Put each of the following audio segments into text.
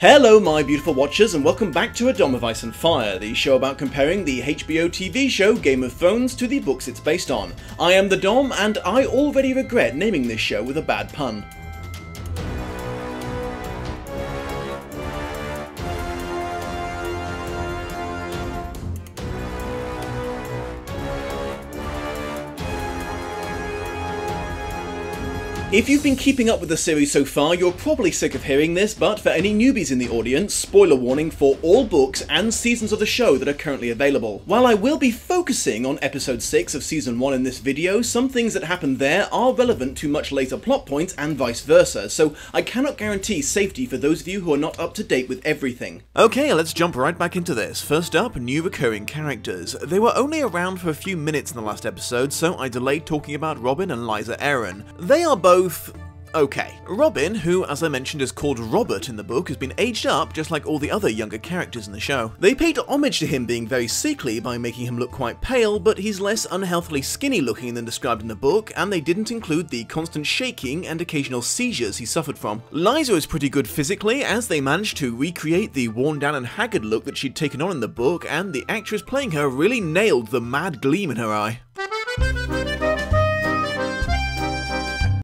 Hello my beautiful watchers and welcome back to A Dome of Ice and Fire, the show about comparing the HBO TV show Game of Thrones to the books it's based on. I am the Dom and I already regret naming this show with a bad pun. If you've been keeping up with the series so far, you're probably sick of hearing this, but for any newbies in the audience, spoiler warning for all books and seasons of the show that are currently available. While I will be focusing on episode 6 of season 1 in this video, some things that happen there are relevant to much later plot points and vice versa, so I cannot guarantee safety for those of you who are not up to date with everything. Okay, let's jump right back into this. First up, new recurring characters. They were only around for a few minutes in the last episode, so I delayed talking about Robin and Lysa Arryn. They are both okay. Robin, who as I mentioned is called Robert in the book, has been aged up just like all the other younger characters in the show. They paid homage to him being very sickly by making him look quite pale, but he's less unhealthily skinny looking than described in the book, and they didn't include the constant shaking and occasional seizures he suffered from. Lysa is pretty good physically, as they managed to recreate the worn down and haggard look that she'd taken on in the book, and the actress playing her really nailed the mad gleam in her eye.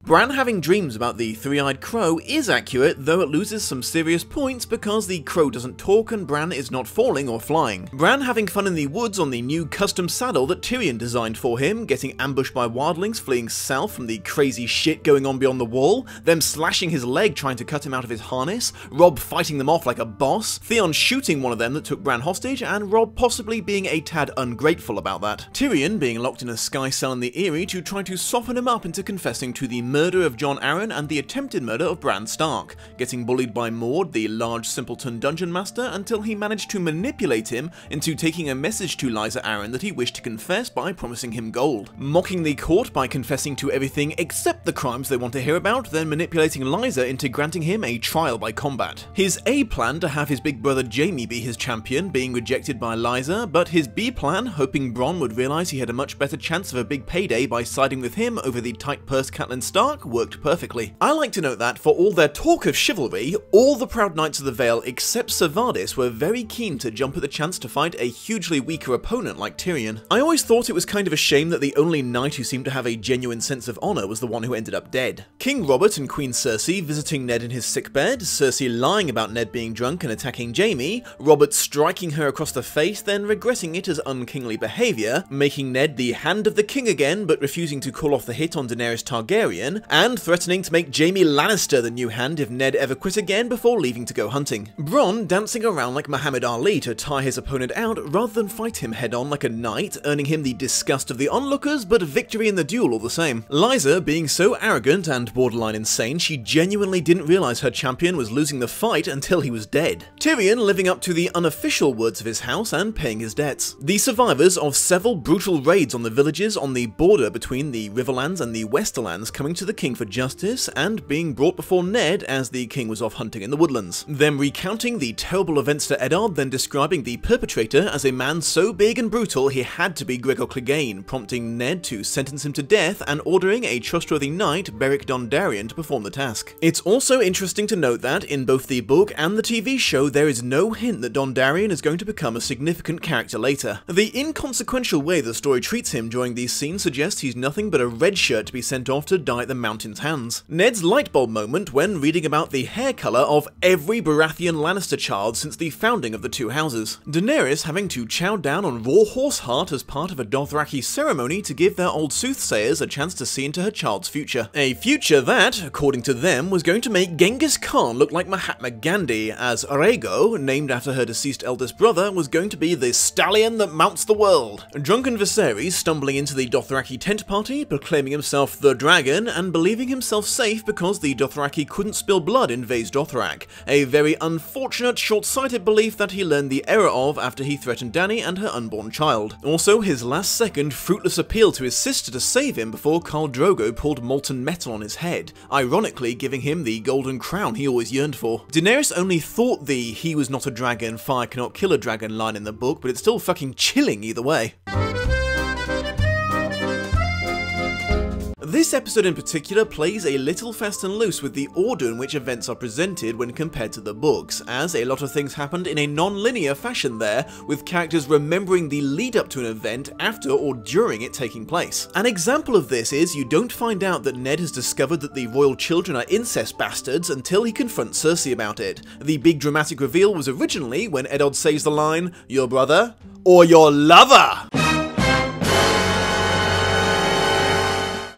Bran having dreams about the three-eyed crow is accurate, though it loses some serious points because the crow doesn't talk and Bran is not falling or flying. Bran having fun in the woods on the new custom saddle that Tyrion designed for him, getting ambushed by wildlings fleeing south from the crazy shit going on beyond the wall, them slashing his leg trying to cut him out of his harness, Robb fighting them off like a boss, Theon shooting one of them that took Bran hostage, and Robb possibly being a tad ungrateful about that. Tyrion being locked in a sky cell in the Eyrie to try to soften him up into confessing to the murder of Jon Arryn and the attempted murder of Bran Stark, getting bullied by Maud, the large simpleton dungeon master, until he managed to manipulate him into taking a message to Lysa Arryn that he wished to confess by promising him gold, mocking the court by confessing to everything except the crimes they want to hear about, then manipulating Lysa into granting him a trial by combat. His A plan to have his big brother Jaime be his champion being rejected by Lysa, but his B plan, hoping Bronn would realise he had a much better chance of a big payday by siding with him over the tight-pursed Catelyn Stark, worked perfectly. I like to note that, for all their talk of chivalry, all the proud knights of the Vale except Ser Vardis were very keen to jump at the chance to fight a hugely weaker opponent like Tyrion. I always thought it was kind of a shame that the only knight who seemed to have a genuine sense of honour was the one who ended up dead. King Robert and Queen Cersei visiting Ned in his sickbed, Cersei lying about Ned being drunk and attacking Jaime, Robert striking her across the face, then regretting it as unkingly behaviour, making Ned the hand of the king again but refusing to call off the hit on Daenerys Targaryen, and threatening to make Jaime Lannister the new hand if Ned ever quit again before leaving to go hunting. Bronn dancing around like Muhammad Ali to tire his opponent out rather than fight him head on like a knight, earning him the disgust of the onlookers but a victory in the duel all the same. Lysa being so arrogant and borderline insane she genuinely didn't realise her champion was losing the fight until he was dead. Tyrion living up to the unofficial words of his house and paying his debts. The survivors of several brutal raids on the villages on the border between the Riverlands and the Westerlands coming to the king for justice and being brought before Ned as the king was off hunting in the woodlands. Them recounting the terrible events to Eddard, then describing the perpetrator as a man so big and brutal he had to be Gregor Clegane, prompting Ned to sentence him to death and ordering a trustworthy knight, Beric Dondarrion, to perform the task. It's also interesting to note that in both the book and the TV show there is no hint that Dondarrion is going to become a significant character later. The inconsequential way the story treats him during these scenes suggests he's nothing but a red shirt to be sent off to die at the Mountain's hands. Ned's lightbulb moment when reading about the hair colour of every Baratheon Lannister child since the founding of the two houses. Daenerys having to chow down on raw horse heart as part of a Dothraki ceremony to give their old soothsayers a chance to see into her child's future. A future that, according to them, was going to make Genghis Khan look like Mahatma Gandhi, as Rhaego, named after her deceased eldest brother, was going to be the stallion that mounts the world. Drunken Viserys stumbling into the Dothraki tent party, proclaiming himself the dragon, and believing himself safe because the Dothraki couldn't spill blood in Vaes Dothrak, a very unfortunate, short-sighted belief that he learned the error of after he threatened Dany and her unborn child. Also, his last-second, fruitless appeal to his sister to save him before Khal Drogo pulled molten metal on his head, ironically giving him the golden crown he always yearned for. Daenerys only thought the "he was not a dragon, fire cannot kill a dragon" line in the book, but it's still fucking chilling either way. This episode in particular plays a little fast and loose with the order in which events are presented when compared to the books, as a lot of things happened in a non-linear fashion there, with characters remembering the lead up to an event after or during it taking place. An example of this is you don't find out that Ned has discovered that the royal children are incest bastards until he confronts Cersei about it. The big dramatic reveal was originally when Eddard says the line, "Your brother or your lover?"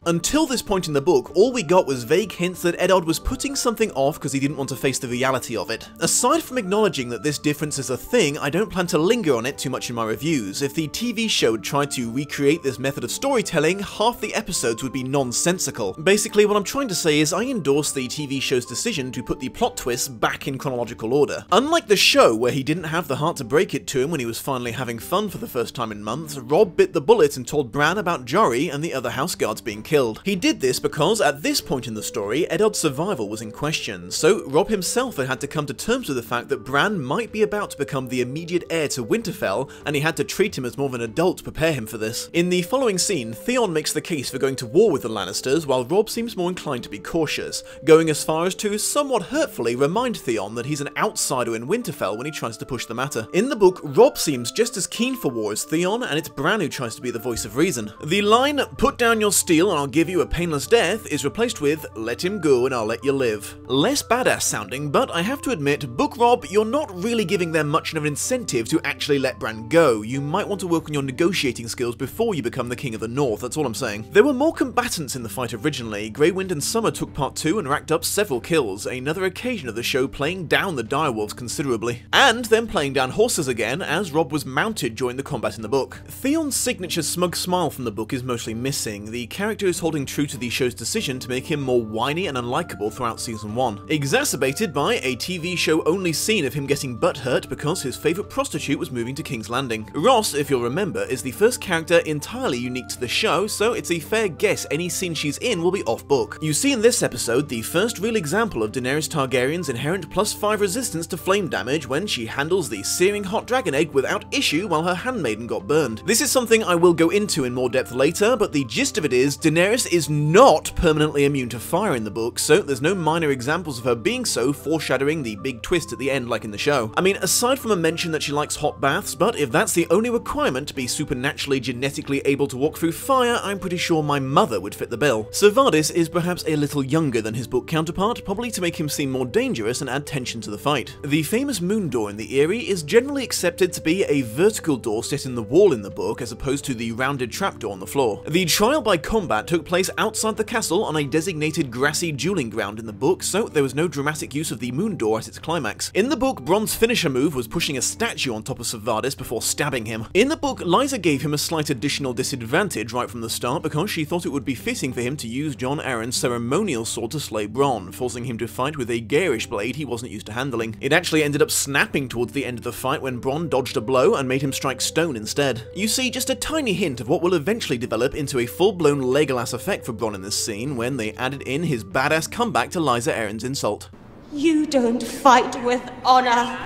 Until this point in the book, all we got was vague hints that Eddard was putting something off because he didn't want to face the reality of it. Aside from acknowledging that this difference is a thing, I don't plan to linger on it too much in my reviews. If the TV show had tried to recreate this method of storytelling, half the episodes would be nonsensical. Basically, what I'm trying to say is I endorse the TV show's decision to put the plot twists back in chronological order. Unlike the show, where he didn't have the heart to break it to him when he was finally having fun for the first time in months, Robb bit the bullet and told Bran about Jory and the other house guards being killed. He did this because, at this point in the story, Eddard's survival was in question, so Robb himself had to come to terms with the fact that Bran might be about to become the immediate heir to Winterfell, and he had to treat him as more of an adult to prepare him for this. In the following scene, Theon makes the case for going to war with the Lannisters, while Robb seems more inclined to be cautious, going as far as to somewhat hurtfully remind Theon that he's an outsider in Winterfell when he tries to push the matter. In the book, Robb seems just as keen for war as Theon, and it's Bran who tries to be the voice of reason. The line, "Put down your steel and I'll give you a painless death," is replaced with "let him go and I'll let you live." Less badass sounding, but I have to admit, Book Robb, you're not really giving them much of an incentive to actually let Bran go. You might want to work on your negotiating skills before you become the King of the North, that's all I'm saying. There were more combatants in the fight originally. Grey Wind and Summer took part 2 and racked up several kills, another occasion of the show playing down the direwolves considerably. And then playing down horses again, as Robb was mounted during the combat in the book. Theon's signature smug smile from the book is mostly missing. The character is holding true to the show's decision to make him more whiny and unlikable throughout season 1, exacerbated by a TV show only scene of him getting butthurt because his favourite prostitute was moving to King's Landing. Ross, if you'll remember, is the first character entirely unique to the show, so it's a fair guess any scene she's in will be off-book. You see in this episode the first real example of Daenerys Targaryen's inherent +5 resistance to flame damage when she handles the searing hot dragon egg without issue while her handmaiden got burned. This is something I will go into in more depth later, but the gist of it is Daenerys is not permanently immune to fire in the book, so there's no minor examples of her being so, foreshadowing the big twist at the end like in the show. I mean, aside from a mention that she likes hot baths, but if that's the only requirement to be supernaturally genetically able to walk through fire, I'm pretty sure my mother would fit the bill. Ser Vardis is perhaps a little younger than his book counterpart, probably to make him seem more dangerous and add tension to the fight. The famous moon door in the Eyrie is generally accepted to be a vertical door set in the wall in the book as opposed to the rounded trapdoor on the floor. The trial by combat took place outside the castle on a designated grassy dueling ground in the book, so there was no dramatic use of the moon door at its climax. In the book, Bronn's finisher move was pushing a statue on top of Ser Vardis before stabbing him. In the book, Lysa gave him a slight additional disadvantage right from the start because she thought it would be fitting for him to use Jon Arryn's ceremonial sword to slay Bronn, forcing him to fight with a garish blade he wasn't used to handling. It actually ended up snapping towards the end of the fight when Bronn dodged a blow and made him strike stone instead. You see just a tiny hint of what will eventually develop into a full-blown Legolas effect for Bronn in this scene when they added in his badass comeback to Lysa Arryn's insult. You don't fight with honor.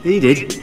He did.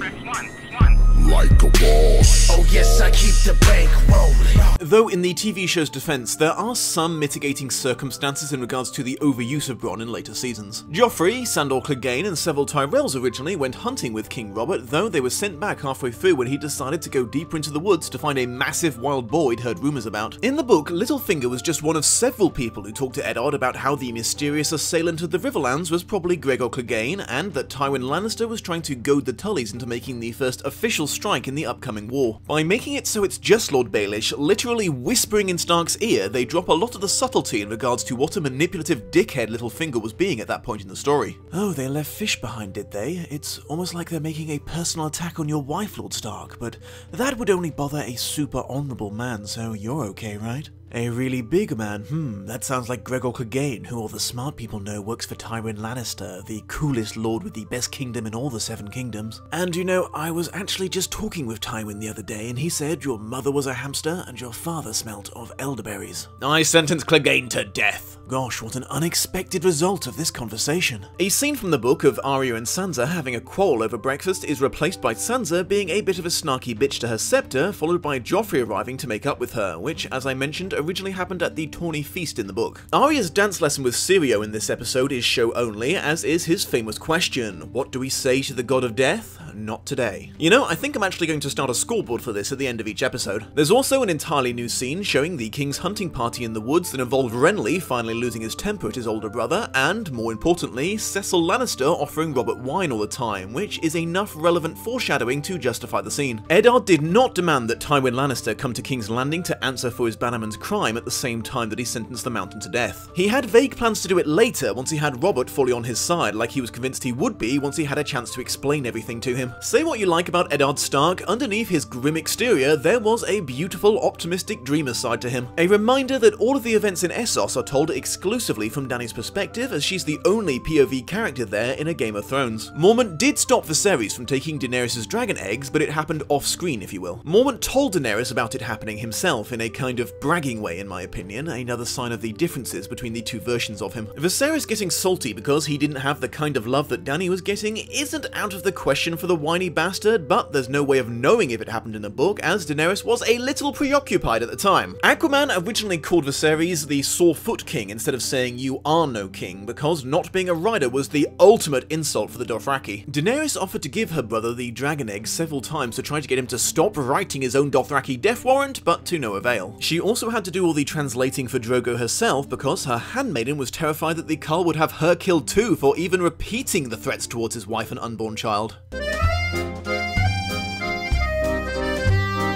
Like a boss. Oh yes, I keep the bank rolling. Though in the TV show's defense, there are some mitigating circumstances in regards to the overuse of Bronn in later seasons. Joffrey, Sandor Clegane, and several Tyrells originally went hunting with King Robert, though they were sent back halfway through when he decided to go deeper into the woods to find a massive wild boar he'd heard rumours about. In the book, Littlefinger was just one of several people who talked to Eddard about how the mysterious assailant of the Riverlands was probably Gregor Clegane, and that Tywin Lannister was trying to goad the Tullys into making the first official strike in the upcoming war. By making it so it's just Lord Baelish literally whispering in Stark's ear, they drop a lot of the subtlety in regards to what a manipulative dickhead Littlefinger was being at that point in the story. Oh, they left fish behind, did they? It's almost like they're making a personal attack on your wife, Lord Stark, but that would only bother a super honourable man, so you're okay, right? A really big man, that sounds like Gregor Clegane, who all the smart people know works for Tywin Lannister, the coolest lord with the best kingdom in all the 7 kingdoms. And you know, I was actually just talking with Tywin the other day, and he said your mother was a hamster and your father smelt of elderberries. I sentence Clegane to death. Gosh, what an unexpected result of this conversation. A scene from the book of Arya and Sansa having a quarrel over breakfast is replaced by Sansa being a bit of a snarky bitch to her scepter, followed by Joffrey arriving to make up with her, which, as I mentioned, originally happened at the Tawny Feast in the book. Arya's dance lesson with Syrio in this episode is show only, as is his famous question, what do we say to the god of death? Not today. You know, I think I'm actually going to start a scoreboard for this at the end of each episode. There's also an entirely new scene showing the king's hunting party in the woods that involved Renly finally losing his temper at his older brother, and, more importantly, Cecil Lannister offering Robert wine all the time, which is enough relevant foreshadowing to justify the scene. Eddard did not demand that Tywin Lannister come to King's Landing to answer for his bannerman's crime at the same time that he sentenced the Mountain to death. He had vague plans to do it later once he had Robert fully on his side, like he was convinced he would be once he had a chance to explain everything to him. Say what you like about Eddard Stark, underneath his grim exterior there was a beautiful, optimistic dreamer side to him. A reminder that all of the events in Essos are told exclusively from Dany's perspective, as she's the only POV character there in a Game of Thrones. Mormont did stop Viserys from taking Daenerys' dragon eggs, but it happened off-screen, if you will. Mormont told Daenerys about it happening himself in a kind of bragging way, in my opinion, another sign of the differences between the two versions of him. Viserys getting salty because he didn't have the kind of love that Dany was getting isn't out of the question for the whiny bastard, but there's no way of knowing if it happened in the book, as Daenerys was a little preoccupied at the time. Aquaman originally called Viserys the sore-foot king instead of saying you are no king, because not being a rider was the ultimate insult for the Dothraki. Daenerys offered to give her brother the dragon egg several times to try to get him to stop writing his own Dothraki death warrant, but to no avail. She also had to do all the translating for Drogo herself because her handmaiden was terrified that the Khal would have her killed too for even repeating the threats towards his wife and unborn child.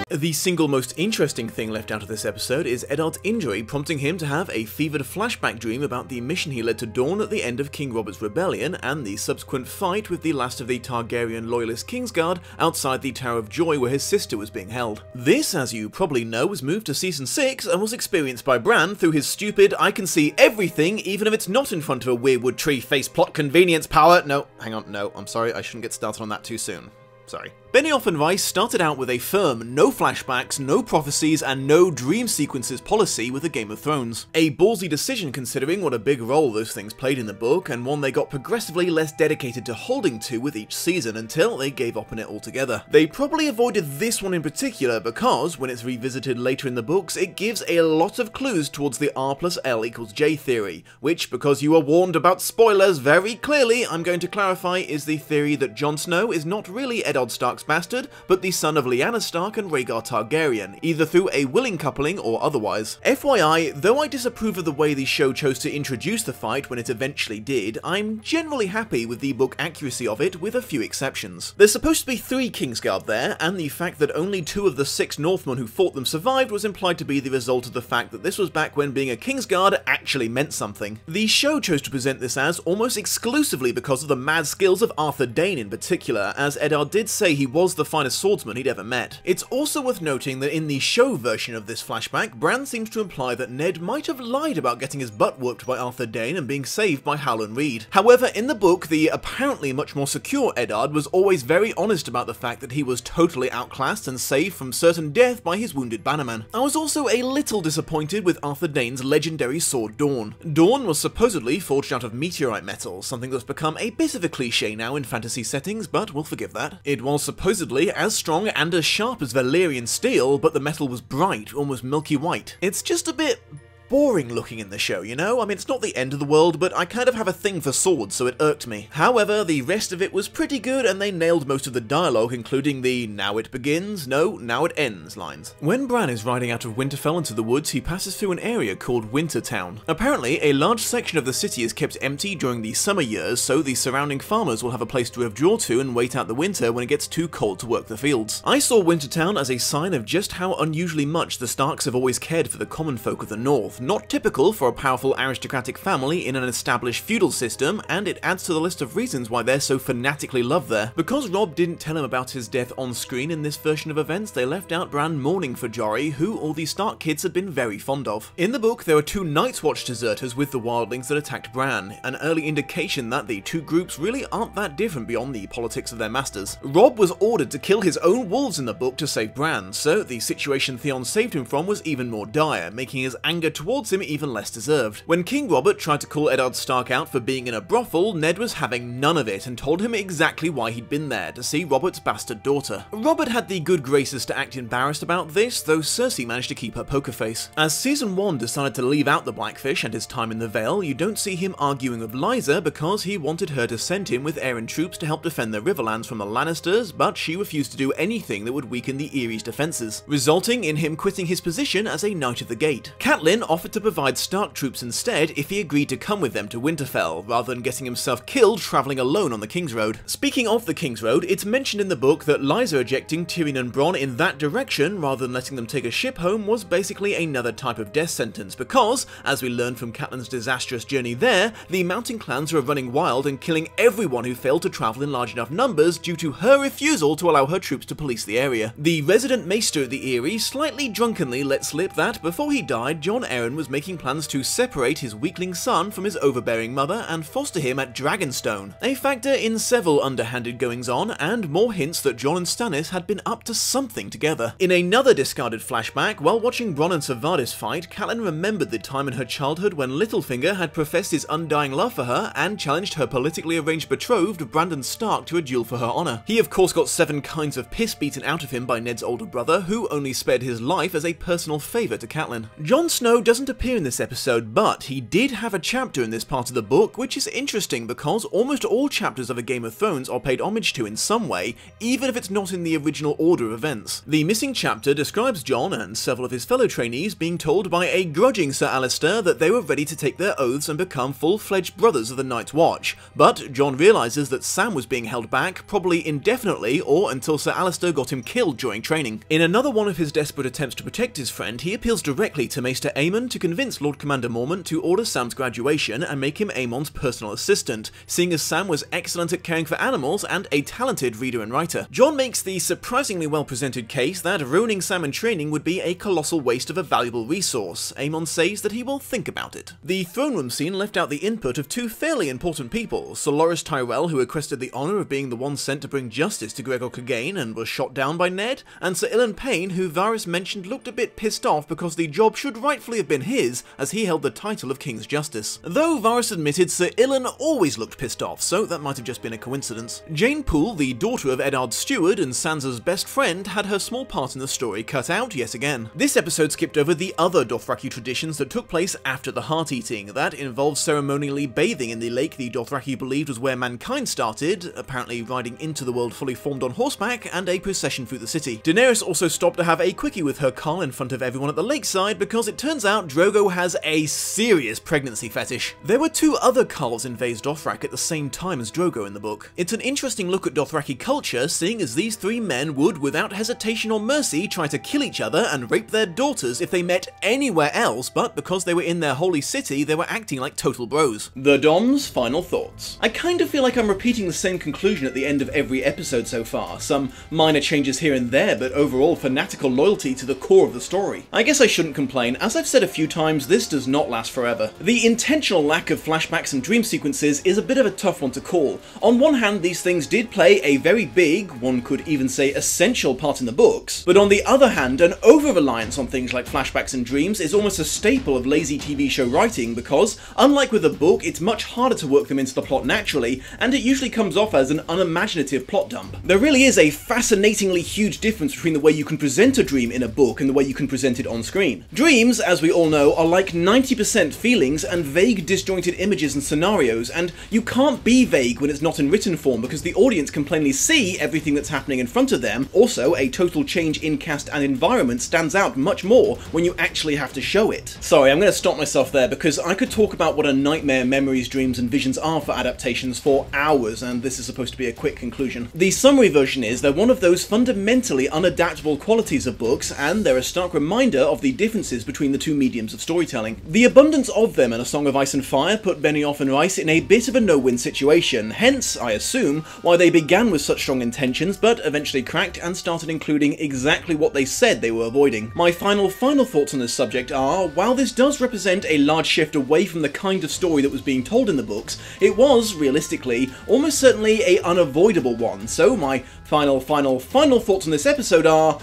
The single most interesting thing left out of this episode is Eddard's injury prompting him to have a fevered flashback dream about the mission he led to Dorne at the end of King Robert's rebellion and the subsequent fight with the last of the Targaryen loyalist Kingsguard outside the Tower of Joy where his sister was being held. This, as you probably know, was moved to Season 6 and was experienced by Bran through his stupid I can see everything even if it's not in front of a weirwood tree face plot convenience power. No, hang on, no, I'm sorry, I shouldn't get started on that too soon. Sorry. Benioff and Weiss started out with a firm no flashbacks, no prophecies, and no dream sequences policy with a Game of Thrones. A ballsy decision considering what a big role those things played in the book, and one they got progressively less dedicated to holding to with each season until they gave up on it altogether. They probably avoided this one in particular because, when it's revisited later in the books, it gives a lot of clues towards the R+L=J theory, which, because you were warned about spoilers very clearly, I'm going to clarify is the theory that Jon Snow is not really Eddard Stark's bastard, but the son of Lyanna Stark and Rhaegar Targaryen, either through a willing coupling or otherwise. FYI, though I disapprove of the way the show chose to introduce the fight when it eventually did, I'm generally happy with the book accuracy of it, with a few exceptions. There's supposed to be 3 Kingsguard there, and the fact that only 2 of the 6 Northmen who fought them survived was implied to be the result of the fact that this was back when being a Kingsguard actually meant something. The show chose to present this as almost exclusively because of the mad skills of Arthur Dayne in particular, as Eddard did say he was the finest swordsman he'd ever met. It's also worth noting that in the show version of this flashback, Bran seems to imply that Ned might have lied about getting his butt whooped by Arthur Dayne and being saved by Howland Reed. However, in the book, the apparently much more secure Eddard was always very honest about the fact that he was totally outclassed and saved from certain death by his wounded bannerman. I was also a little disappointed with Arthur Dayne's legendary sword Dawn. Dawn was supposedly forged out of meteorite metal, something that's become a bit of a cliche now in fantasy settings, but we'll forgive that. It was supposedly as strong and as sharp as Valyrian steel, but the metal was bright, almost milky white. It's just a bit boring looking in the show, you know? I mean, it's not the end of the world, but I kind of have a thing for swords, so it irked me. However, the rest of it was pretty good, and they nailed most of the dialogue, including the now it begins, no, now it ends lines. When Bran is riding out of Winterfell into the woods, he passes through an area called Wintertown. Apparently, a large section of the city is kept empty during the summer years, so the surrounding farmers will have a place to withdraw to and wait out the winter when it gets too cold to work the fields. I saw Wintertown as a sign of just how unusually much the Starks have always cared for the common folk of the north. Not typical for a powerful aristocratic family in an established feudal system, and it adds to the list of reasons why they're so fanatically loved there. Because Robb didn't tell him about his death on screen in this version of events, they left out Bran mourning for Jory, who all the Stark kids had been very fond of. In the book, there were 2 Night's Watch deserters with the wildlings that attacked Bran, an early indication that the 2 groups really aren't that different beyond the politics of their masters. Robb was ordered to kill his own wolves in the book to save Bran, so the situation Theon saved him from was even more dire, making his anger towards towards him even less deserved. When King Robert tried to call Eddard Stark out for being in a brothel, Ned was having none of it and told him exactly why he'd been there, to see Robert's bastard daughter. Robert had the good graces to act embarrassed about this, though Cersei managed to keep her poker face. As Season 1 decided to leave out the Blackfish and his time in the Vale, you don't see him arguing with Lysa because he wanted her to send him with Arryn troops to help defend the Riverlands from the Lannisters, but she refused to do anything that would weaken the Eyries' defences, resulting in him quitting his position as a Knight of the Gate. Catelyn offered to provide Stark troops instead if he agreed to come with them to Winterfell, rather than getting himself killed travelling alone on the King's Road. Speaking of the King's Road, it's mentioned in the book that Lysa ejecting Tyrion and Bronn in that direction rather than letting them take a ship home was basically another type of death sentence because, as we learned from Catelyn's disastrous journey there, the mountain clans were running wild and killing everyone who failed to travel in large enough numbers due to her refusal to allow her troops to police the area. The resident maester of the Eyrie slightly drunkenly let slip that before he died, Jon Arryn was making plans to separate his weakling son from his overbearing mother and foster him at Dragonstone, a factor in several underhanded goings-on and more hints that Jon and Stannis had been up to something together. In another discarded flashback, while watching Bronn and Ser Vardis fight, Catelyn remembered the time in her childhood when Littlefinger had professed his undying love for her and challenged her politically arranged betrothed, Brandon Stark, to a duel for her honour. He of course got 7 kinds of piss beaten out of him by Ned's older brother, who only spared his life as a personal favour to Catelyn. Jon Snow doesn't appear in this episode, but he did have a chapter in this part of the book, which is interesting because almost all chapters of A Game of Thrones are paid homage to in some way, even if it's not in the original order of events. The missing chapter describes Jon and several of his fellow trainees being told by a grudging Sir Alliser that they were ready to take their oaths and become full-fledged brothers of the Night's Watch, but Jon realises that Sam was being held back, probably indefinitely or until Sir Alliser got him killed during training. In another one of his desperate attempts to protect his friend, he appeals directly to Maester Aemon to convince Lord Commander Mormont to order Sam's graduation and make him Aemon's personal assistant, seeing as Sam was excellent at caring for animals and a talented reader and writer. Jon makes the surprisingly well-presented case that ruining Sam in training would be a colossal waste of a valuable resource. Aemon says that he will think about it. The throne room scene left out the input of 2 fairly important people, Sir Loras Tyrell, who requested the honour of being the one sent to bring justice to Gregor Clegane and was shot down by Ned, and Sir Ilyn Payne, who Varys mentioned looked a bit pissed off because the job should rightfully have been his, as he held the title of King's Justice. Though Varys admitted Sir Ilyn always looked pissed off, so that might have just been a coincidence. Jane Poole, the daughter of Eddard's steward and Sansa's best friend, had her small part in the story cut out yet again. This episode skipped over the other Dothraki traditions that took place after the heart-eating. That involved ceremonially bathing in the lake the Dothraki believed was where mankind started, apparently riding into the world fully formed on horseback, and a procession through the city. Daenerys also stopped to have a quickie with her Khal in front of everyone at the lakeside because it turns out Drogo has a serious pregnancy fetish. There were 2 other Khals in Vaes Dothrak at the same time as Drogo in the book. It's an interesting look at Dothraki culture, seeing as these 3 men would, without hesitation or mercy, try to kill each other and rape their daughters if they met anywhere else, but because they were in their holy city, they were acting like total bros. The Dom's final thoughts. I kind of feel like I'm repeating the same conclusion at the end of every episode so far, some minor changes here and there, but overall fanatical loyalty to the core of the story. I guess I shouldn't complain. As I've said a few times, this does not last forever. The intentional lack of flashbacks and dream sequences is a bit of a tough one to call. On one hand, these things did play a very big, one could even say essential part in the books, but on the other hand, an over-reliance on things like flashbacks and dreams is almost a staple of lazy TV show writing because, unlike with a book, it's much harder to work them into the plot naturally, and it usually comes off as an unimaginative plot dump. There really is a fascinatingly huge difference between the way you can present a dream in a book and the way you can present it on screen. Dreams, as we all know, are like 90% feelings and vague disjointed images and scenarios, and you can't be vague when it's not in written form because the audience can plainly see everything that's happening in front of them. Also, a total change in cast and environment stands out much more when you actually have to show it. Sorry, I'm going to stop myself there because I could talk about what a nightmare memories, dreams and visions are for adaptations for hours, and this is supposed to be a quick conclusion. The summary version is they're one of those fundamentally unadaptable qualities of books, and they're a stark reminder of the differences between the 2 mediums of storytelling. The abundance of them in A Song of Ice and Fire put Benioff and Rice in a bit of a no-win situation, hence, I assume, why they began with such strong intentions but eventually cracked and started including exactly what they said they were avoiding. My final thoughts on this subject are, while this does represent a large shift away from the kind of story that was being told in the books, it was, realistically, almost certainly an unavoidable one, so my final thoughts on this episode are,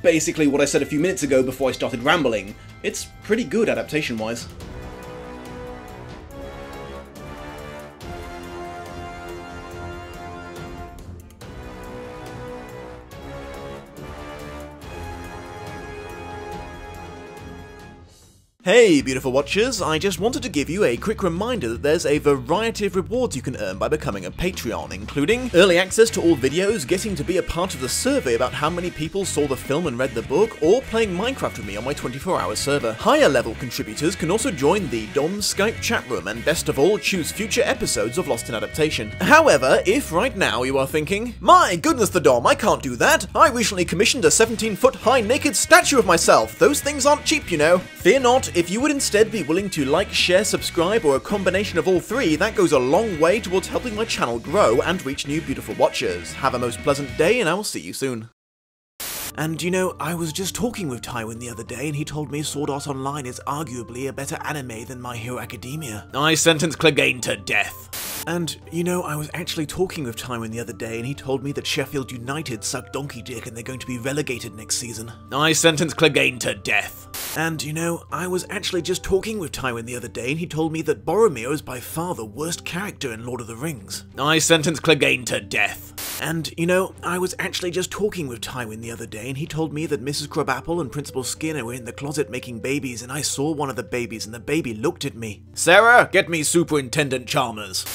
basically what I said a few minutes ago before I started rambling. It's pretty good adaptation-wise. Hey beautiful watchers, I just wanted to give you a quick reminder that there's a variety of rewards you can earn by becoming a Patreon, including early access to all videos, getting to be a part of the survey about how many people saw the film and read the book, or playing Minecraft with me on my 24-hour server. Higher level contributors can also join the Dom Skype chat room, and best of all, choose future episodes of Lost in Adaptation. However, if right now you are thinking, my goodness the Dom, I can't do that, I recently commissioned a 17-foot high naked statue of myself, those things aren't cheap you know. Fear not, if you would instead be willing to like, share, subscribe, or a combination of all three, that goes a long way towards helping my channel grow and reach new beautiful watchers. Have a most pleasant day, and I will see you soon. And you know, I was just talking with Tywin the other day and he told me Sword Art Online is arguably a better anime than My Hero Academia. I sentence Clegane to death. And you know, I was actually talking with Tywin the other day and he told me that Sheffield United suck donkey dick and they're going to be relegated next season. I sentence Clegane to death. And you know, I was actually just talking with Tywin the other day and he told me that Boromir is by far the worst character in Lord of the Rings. I sentence Clegane to death. And you know, I was actually just talking with Tywin the other day and he told me that Mrs. Crabapple and Principal Skinner were in the closet making babies and I saw one of the babies and the baby looked at me. Sarah, get me Superintendent Chalmers.